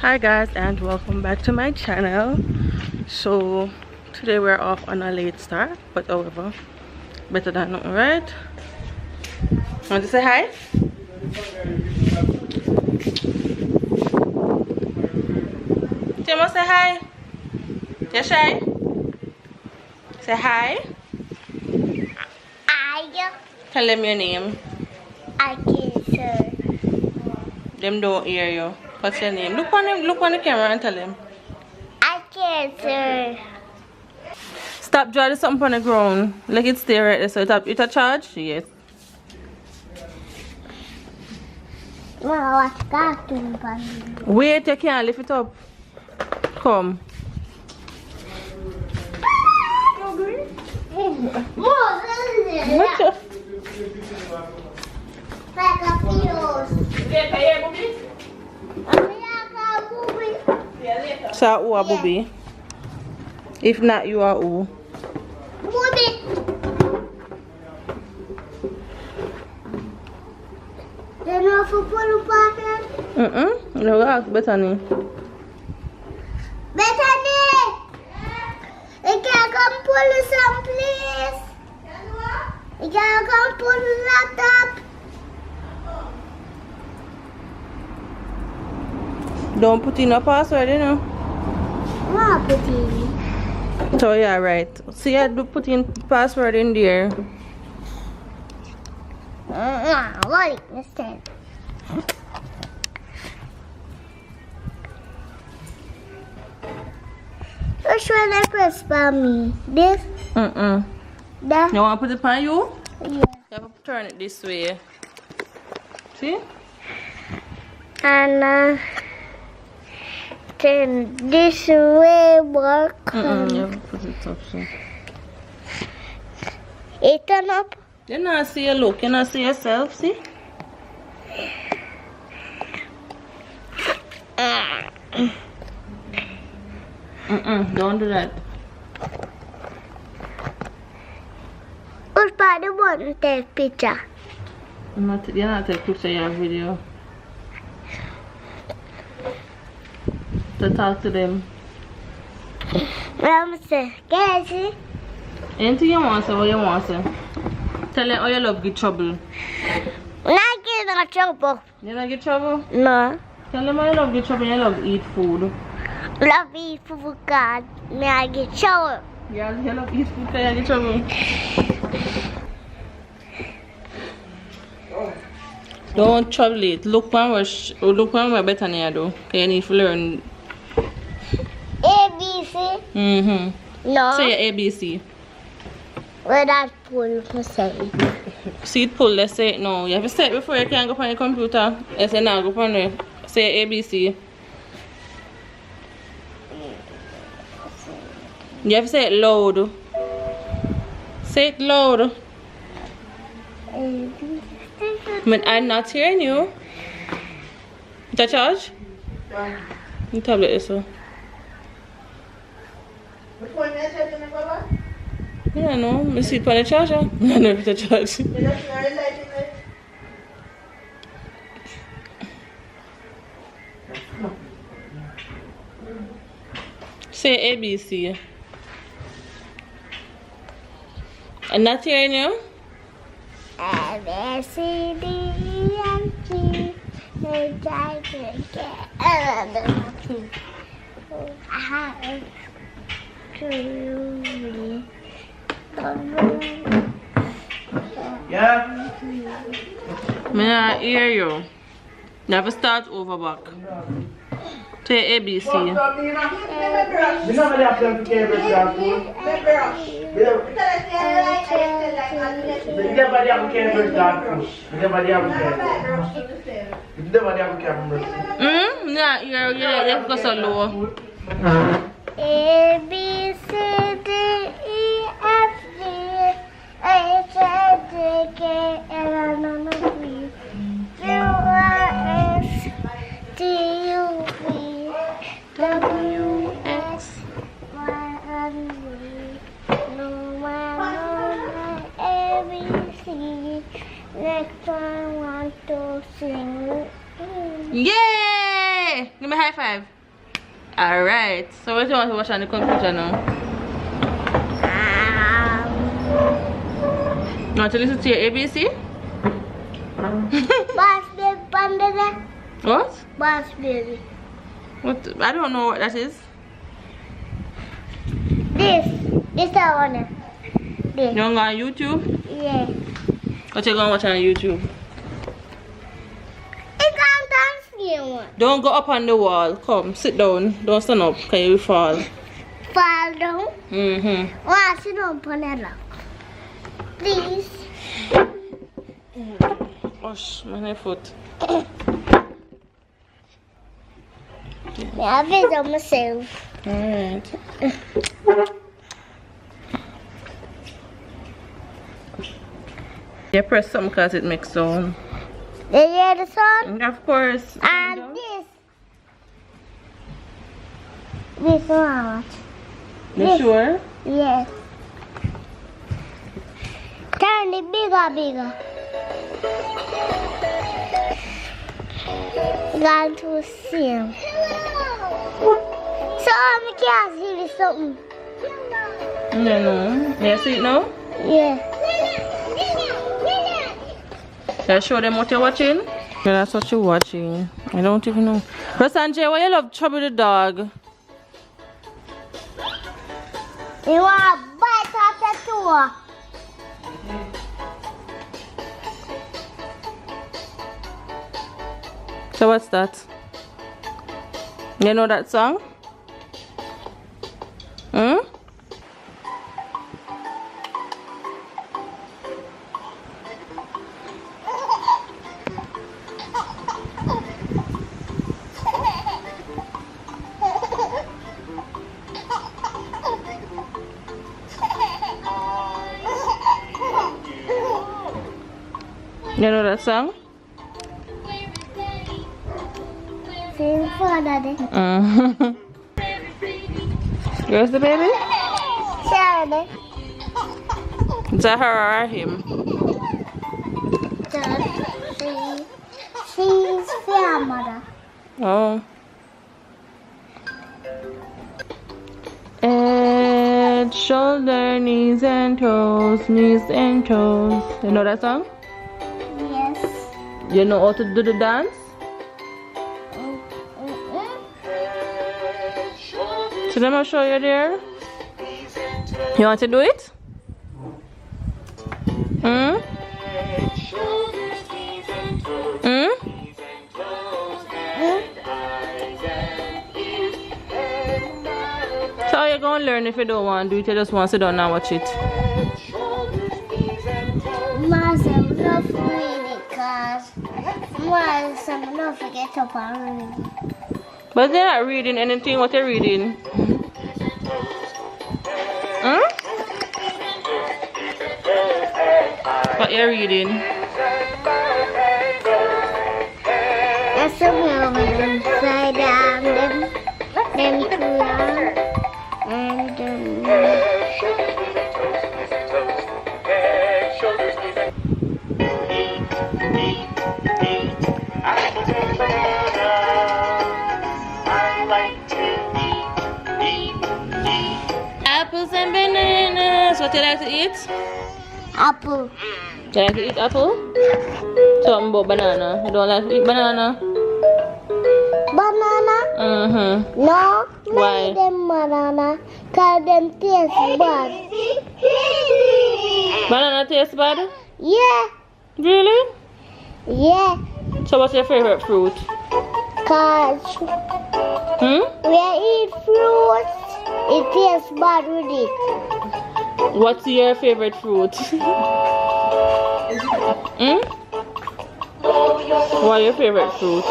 Hi guys, and welcome back to my channel. So today we're off on a late start, but however better than nothing, right? Want to say hi? Timo, say hi. You shy? Say hi. I Tell them your name. can't sir. Them don't hear you. What's your name? Look on the camera and tell them. I can't sir. Stop drawing something on the ground. Like it stay right there. So it a charge? Yes. Well, what's cartoon funny? Wait, you can't lift it up. Come. What you? Like a feels. So who are Bobby? If not, you are who? Then you have to put a packet. No, ask Bethany. Bethany! You can come pull some, please. You can come pull that up. Don't put in a password, you know. What put in? So yeah, right. See, I do put in password in there. What is this? Which one I press for me? This? That? You want to put it on you? Yeah. You have to turn it this way. See? And then this way work. You have to put it up, so. It turn up. You not see your look. You not see yourself, see? Don't do that. Which part you want to take picture? You're not taking picture of your video. To talk to them. I'm saying, can you see? Anything you want, say what you want, say. Tell them how you love get trouble. Not get no trouble. You don't get trouble? No. Tell them how you love get trouble and you love eat food. Love eat food God. May I get trouble? Yeah, you love eat food and you get trouble. Don't trouble it. Look one where better than you do. You need to learn. ABC? No. Say your ABC. Where that pull for say? See it pull, let's say it now. You have to say it before you can go on your computer. You say now go on there. Say ABC. You have to say it loud. Say it loud. But I'm not hearing you. The charge? The tablet is so. Which one is it, Baba? I don't know. I see it on the charger. I don't know if it's a charge. You don't know the light in it? Say ABC. I'm not hearing you. A, B, C, D, E, F, G, H, I, J, K, L, M, N, O, P, Yeah. May I hear you? Never start over back. Say ABC. Yeah, you're go so low. A, B, C, D, E, F, G, H, I, J, K, L, M, N, O, P, Q, R, S, T, U, V, W, X, Y, and Z. No matter A, B, C. Next one, want to sing. Yay! Hey, give me a high five. Alright. So what do you want to watch on the computer now? You want to listen to your ABC? Boss baby panda. What? Boss baby. What? I don't know what that is. This I wanna. This. You want to go on YouTube? Yeah. What you gonna watch on YouTube? It's on dance one. Don't go up on the wall. Come, sit down. Don't stand up, cause you will fall. Fall down. Why sit down on that rock. Please. Gosh, my foot. I visit myself. Alright. You press something because it makes sound. Did you hear the song? Of course. And this one. You sure? Yes. Turn it bigger. Got to see him. So I can't see this something. No. You see it now? Yeah. Can I show them what you're watching? Yeah, that's what you're watching. I don't even know. Rosanjay, why you love Trouble the dog? You want to bite off the toe? So what's that? You know that song? Hmm? You know that song? Sing for Daddy. Where's the baby? Daddy. Is that her or him? She's your mother. Oh. Head, shoulder, knees and toes, knees and toes. You know that song? Yes. You know how to do the dance? So let me show you there. You want to do it? So how you gonna learn if you don't want to do it? You just want to sit down and watch it. I'm not reading because I'm not forget to read. But they're not reading anything. What they're reading? What you're reading? That's a woman inside them two and Apples and bananas. What you like to eat? apple. You like to eat apple? Something about banana. You don't like to eat banana? Banana? No. Why? Them banana because them taste bad. Banana tastes bad? Yeah. Really? Yeah. So what's your favorite fruit? Cause we eat fruits, it tastes bad with it. What's your favorite fruit? What's your favorite fruit?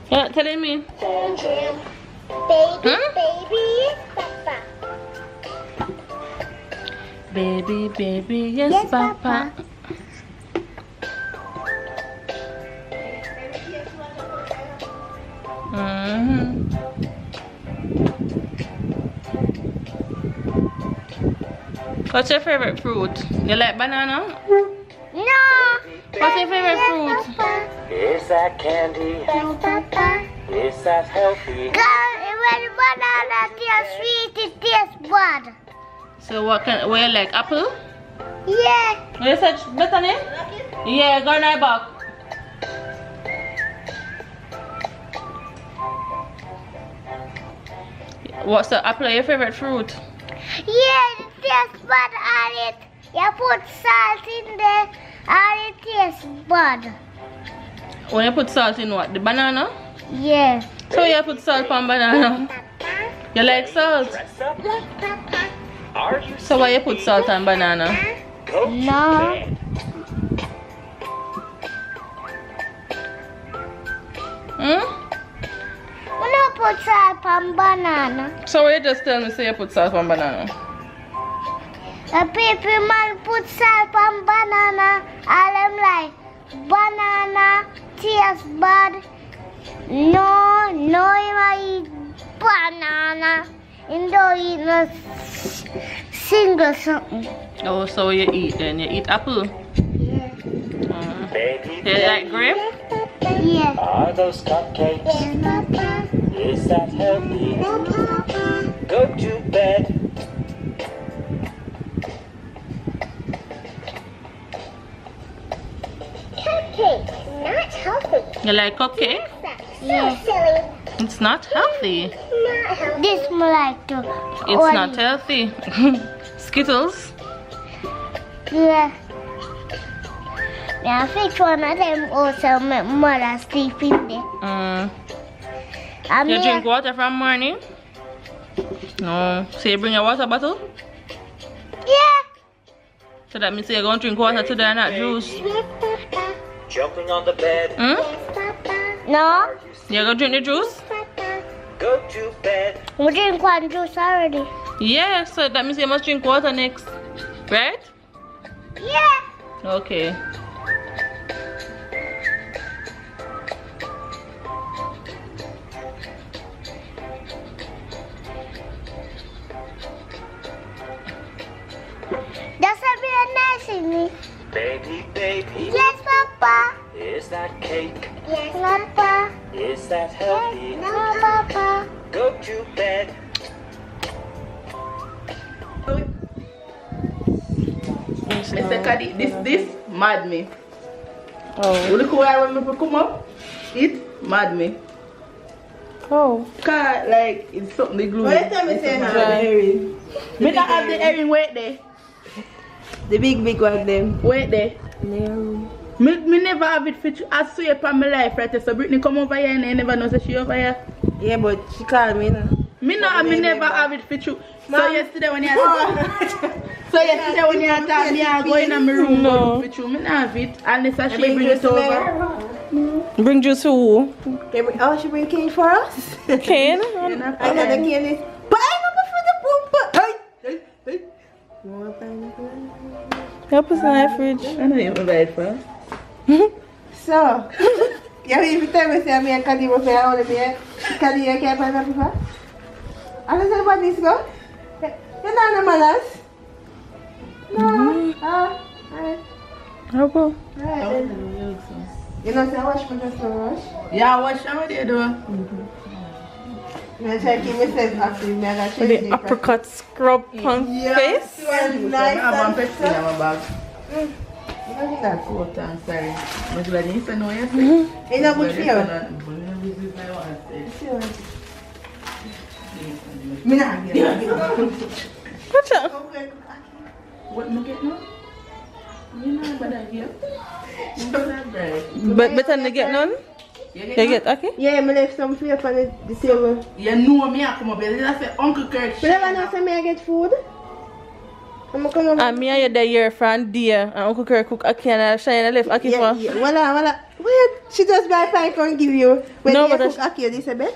You're not telling me? Baby, yes, Papa. What's your favorite fruit? You like banana? No. What's your favorite fruit? Papa. Is that candy? Yes, Papa. Is that healthy? When banana tastes sweet, it tastes bad. So what you like? Apple? Yeah. You said Bethany? Yeah, go in my back. What's the apple your favorite fruit? Yeah, it tastes bad on it. You put salt in there and it tastes bad. When you put salt in what? The banana? Yeah. So you put salt on banana? You like salt? Dress up? Yes, Papa. Are you So why you put salt on banana? Go to No. bed. Hmm? We don't put salt on banana. So why you just tell me say you put salt on banana? The people man put salt on banana. All them like, banana tastes bad. No, you might eat banana. You don't eat no single something. Oh, so you eat then? You eat apple? Yeah. Baby, You like grape? Yeah. are those cupcakes? Yes, Papa. Is that healthy? No, Papa. Go to bed. Cupcake, not healthy. You like cupcake? Yeah. Silly. It's not healthy. Not healthy. This me like to. It's not healthy. Skittles? Yeah. Yeah, I think one of them also make mother sleep in there. You drink water from morning? No. So you bring a water bottle? Yeah. So that means you're going to drink water today and not juice. Yes, Papa. Jumping on the bed. Hmm? Yes, Papa. No, You're going to drink the juice? Papa. Go to bed. We drink one juice already. Yeah, so that means you must drink water next. Right? Yeah. Okay. That's a bit nice in me. Baby, baby. Yes, Papa. Is that cake? Yes, Papa. Is that healthy? No, Papa. Go to bed. Mr. Caddy, this mad me. Oh. Look where when people come up, it mad me. Oh. Cause like it's something they glue. What time is it now? Dry. The earring. Me not have the earring. Wait there. The big one them. Wait there. In your room. Me never have it for. I swear upon my life, right? So Brittany come over here and I never know that she over here. Yeah, but she called me now. Me never have it for you. So Mom. yesterday when you so yesterday when you attack me, I go in my room No. for you. Me not have it unless she bring bring juice it over. Bring juice to who? Oh, she bring cane for us? Cane? You know? I know the cane is. But I know for the boom. Hey, hey. You want pineapple? Help us in that fridge. I know you buy it for. So, yeah, every time I say me and Caddy will say I want to be a Caddy, you can't pineapple for? I don't know about this go. You know the manners? No. Alright. Help us. Alright. You know, say I wash my dress no wash. Yeah, what shower they do? I'm trying to keep myself active. Me, I got to With change the the uppercut scrub on face. I have one Pepsi in my bag. You don't think that's Oh, I'm sorry. But you didn't say no yesterday. It's not good for you. Me not get it. Watch out. What me get now? You know what I hear? But better than get none? You get okay? Yeah, me left some paper on the table. You know me, I come up here. I say Uncle Kirk. But never know say me I get food. I'm gonna come over. And me and you there here from dear and Uncle Kirk cook aki and I shine and left aki Yeah, for. yeah. Voila. Wait, she just buy 5 and give you. When No, you but cook aki, this a bet?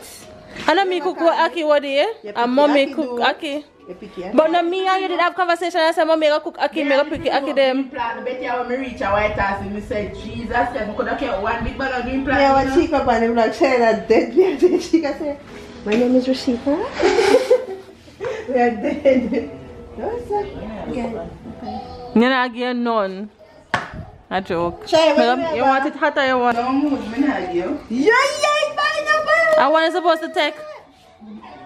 And then me cook what aki what day and mommy cook aki. You pick it. But now me and you did have conversation and say mommy go cook aki, me go pick aki them. Plant, bet you when me reach a White House and me say, Jesus, I could have kept one big bag of green plant. Yeah, when she come up on the vlog, she that dead. We are dead. She can say, my name is Rashida. We are dead. No, sir. Yeah. You not get none. A joke. Shy, what do You want it hot or you want? No mood, me not you. Yeah, pineapple. I want it supposed to take.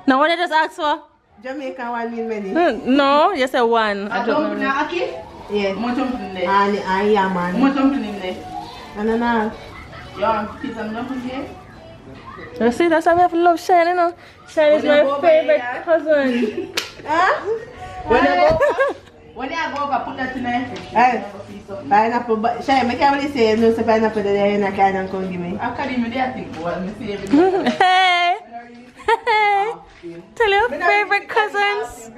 Now what I just asked for? Jamaica one mean many. No, you said one. I I don't don't know. know. Aki? Yeah. How much dumpling there? And yeah, How man. much dumpling in there? Ananas. You want pizza and dumpling there? You see, that's why we have to love Shane, you know. Shane is When you my go favorite by, cousin. Huh? When you go over, put that in there. Hey. Pineapple, but Shy, I can't really say no, so pineapple there in a can and come give me. I can't even there think what me say everything. Hey! Hey! Tell your favorite cousins.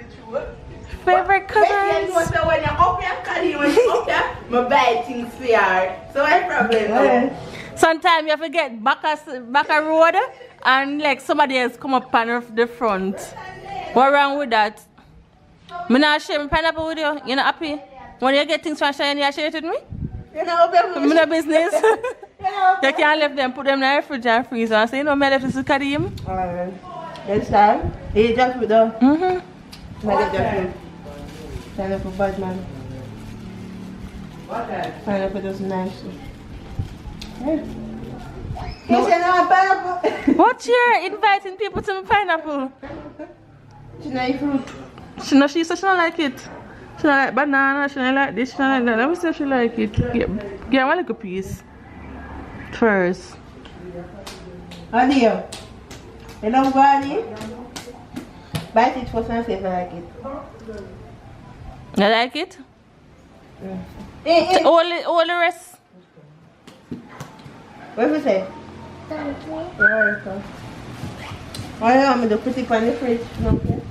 Favorite cousins. When you're up here, Kali, when you're up here, I buy things for you. So what problem? Sometimes you have to get back a road and like somebody else come up on the front. What wrong with that? Me not share my pineapple with you. You not happy? When you get things from Shane, you share it with me? You know, Me no business. You can't leave them, put them in the fridge and freezer and say, you know, me left this to Karim. alright. Next time, eat just food though. Mm-hmm. Make just food. Pineapple bad man. Pineapple is nice. Yeah. No, she know pineapple. What you're inviting people to my pineapple? She know fruit. She said she don't like it. She don't like banana, she don't like this, she don't like that. Let me see if she like it. Get one little piece. First. How do you? You love garlic? Bite it first and see if I like it. You like it? All the rest. What do you say? Thank you. You're welcome. Why do you want me to put it on the fridge? No, okay?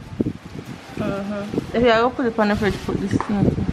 If you go put it on the fridge, put this in.